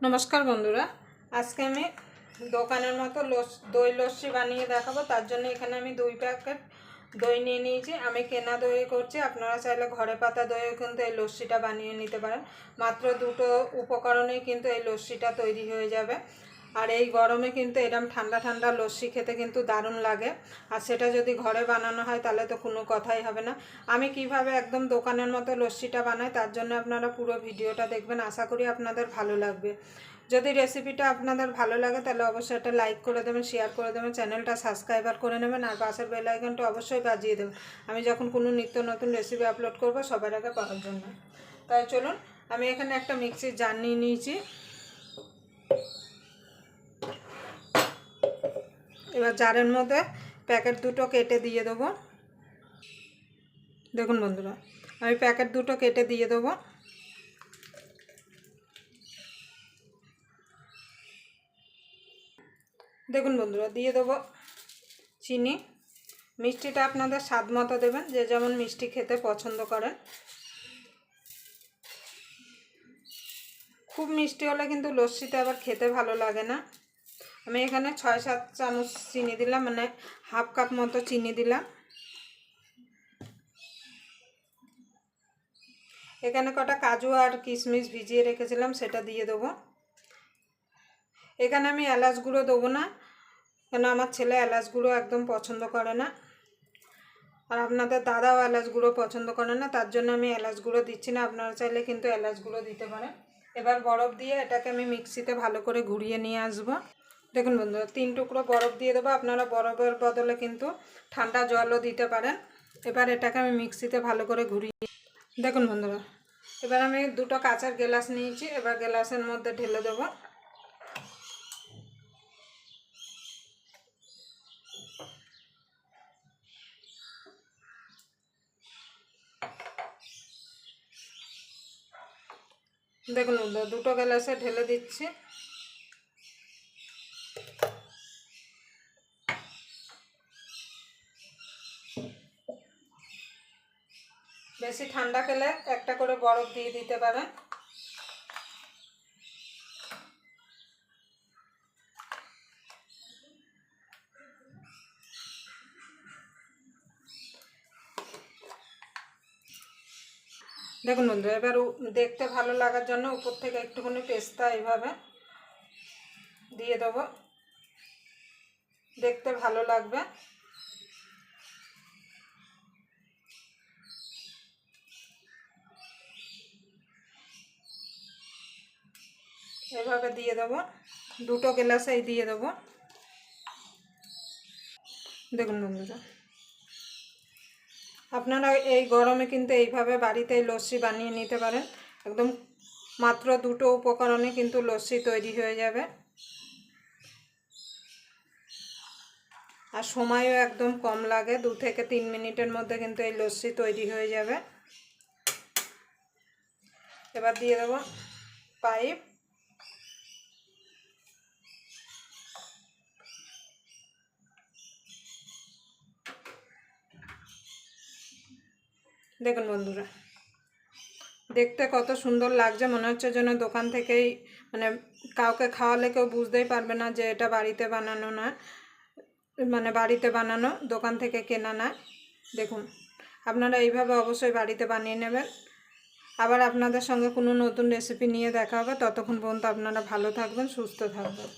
নমস্কার বন্ধুরা, আজকে আমি দোকানের মতো দই লস্যি বানিয়ে দেখাবো। তার জন্য এখানে আমি 2 প্যাকেট দই নিয়ে নিয়েছি। আমি কেনা দই করছি, আপনারা চাইলে ঘরে পাতা দইও কিন্তু এই লস্যিটা বানিয়ে নিতে পারেন। মাত্র 2টো উপকরণেই কিন্তু এই লস্যিটা তৈরি হয়ে যাবে। আর এই গরমে কিন্তু এরকম ঠান্ডা ঠান্ডা লস্যি খেতে কিন্তু দারুণ লাগে। আর সেটা যদি ঘরে বানানো হয় তাহলে তো কোনো কথাই হবে না। আমি কিভাবে একদম দোকানের মতো লস্যিটা বানাই তার জন্য আপনারা পুরো ভিডিওটা দেখবেন। আশা করি আপনাদের ভালো লাগবে। যদি রেসিপিটা আপনাদের ভালো লাগে তাহলে অবশ্যই একটা লাইক করে দেবেন, শেয়ার করে দেবেন, চ্যানেলটা সাবস্ক্রাইবার করে নেবেন আর পাশের বেল আইকনটা অবশ্যই বাজিয়ে দেবেন আমি যখন কোনো নিত্য নতুন রেসিপি আপলোড করব সবার আগে পাওয়ার জন্য। তাই চলুন, আমি এখানে একটা মিক্সির জার নিয়ে নিয়েছি। এবার জারের মধ্যে প্যাকেট দুটো কেটে দিয়ে দেবো। দেখুন বন্ধুরা, আমি প্যাকেট দুটো কেটে দিয়ে দেবো। দেখুন বন্ধুরা, দিয়ে দেবো চিনি। মিষ্টিটা আপনাদের স্বাদ মতো দেবেন, যে যেমন মিষ্টি খেতে পছন্দ করেন। খুব মিষ্টি হলে কিন্তু লস্যিতে আবার খেতে ভালো লাগে না। আমি এখানে 6-7 চামচ চিনি দিলাম, মানে হাফ কাপ মতো চিনি দিলাম। এখানে কটা কাজু আর কিশমিশ ভিজিয়ে রেখেছিলাম, সেটা দিয়ে দেবো। এখানে আমি এলাচ গুঁড়ো দেবো না, কেন আমার ছেলে এলাচ গুঁড়ো একদম পছন্দ করে না, আর আপনাদের দাদাও এলাচ গুঁড়ো পছন্দ করে না, তার জন্য আমি এলাচ গুঁড়ো দিচ্ছি না। আপনারা চাইলে কিন্তু এলাচ গুঁড়ো দিতে পারেন। এবার বরফ দিয়ে এটাকে আমি মিক্সিতে ভালো করে ঘুরিয়ে নিয়ে আসবো। দেখুন বন্ধুরা, 3 টুকরো বরফ দিয়ে দেবো। আপনারা বরফের বদলে কিন্তু ঠান্ডা জলও দিতে পারেন। এবার এটাকে আমি মিক্সিতে ভালো করে ঘুরিয়ে, দেখুন বন্ধুরা, এবার আমি 2টো কাঁচের গ্লাস নিয়েছি। এবার গ্লাসের মধ্যে ঢেলে দেবো। দেখুন বন্ধুরা, 2টো গ্লাসে ঢেলে দিচ্ছি। বেশি ঠান্ডা খেলে একটা করে বরফ দিয়ে দিতে পারেন। দেখুন বন্ধু, এবার দেখতে ভালো লাগার জন্য উপর থেকে একটুখানি পেস্তা এইভাবে দিয়ে দেবো, দেখতে ভালো লাগবে। এভাবে দিয়ে দেবো, 2টো গ্লাসেই দিয়ে দেবো। দেখুন বন্ধুরা, আপনারা এই গরমে কিন্তু এইভাবে বাড়িতেই লস্যি বানিয়ে নিতে পারেন। একদম মাত্র 2টো উপকরণে কিন্তু লস্যি তৈরি হয়ে যাবে, আর সময়ও একদম কম লাগে। 2 থেকে 3 মিনিটের মধ্যে কিন্তু এই লস্যি তৈরি হয়ে যাবে। এবার দিয়ে দেবো পাইপ। দেখুন বন্ধুরা, দেখতে কত সুন্দর লাগছে, মনে হচ্ছে যেন দোকান থেকেই, মানে কাউকে খাওয়ালে কেউ বুঝতেই পারবে না যে এটা বাড়িতে বানানো না, মানে বাড়িতে বানানো, দোকান থেকে কেনা না। দেখুন, আপনারা এইভাবে অবশ্যই বাড়িতে বানিয়ে নেবেন। আবার আপনাদের সঙ্গে কোনো নতুন রেসিপি নিয়ে দেখা হবে। ততক্ষণ পর্যন্ত আপনারা ভালো থাকবেন, সুস্থ থাকবেন।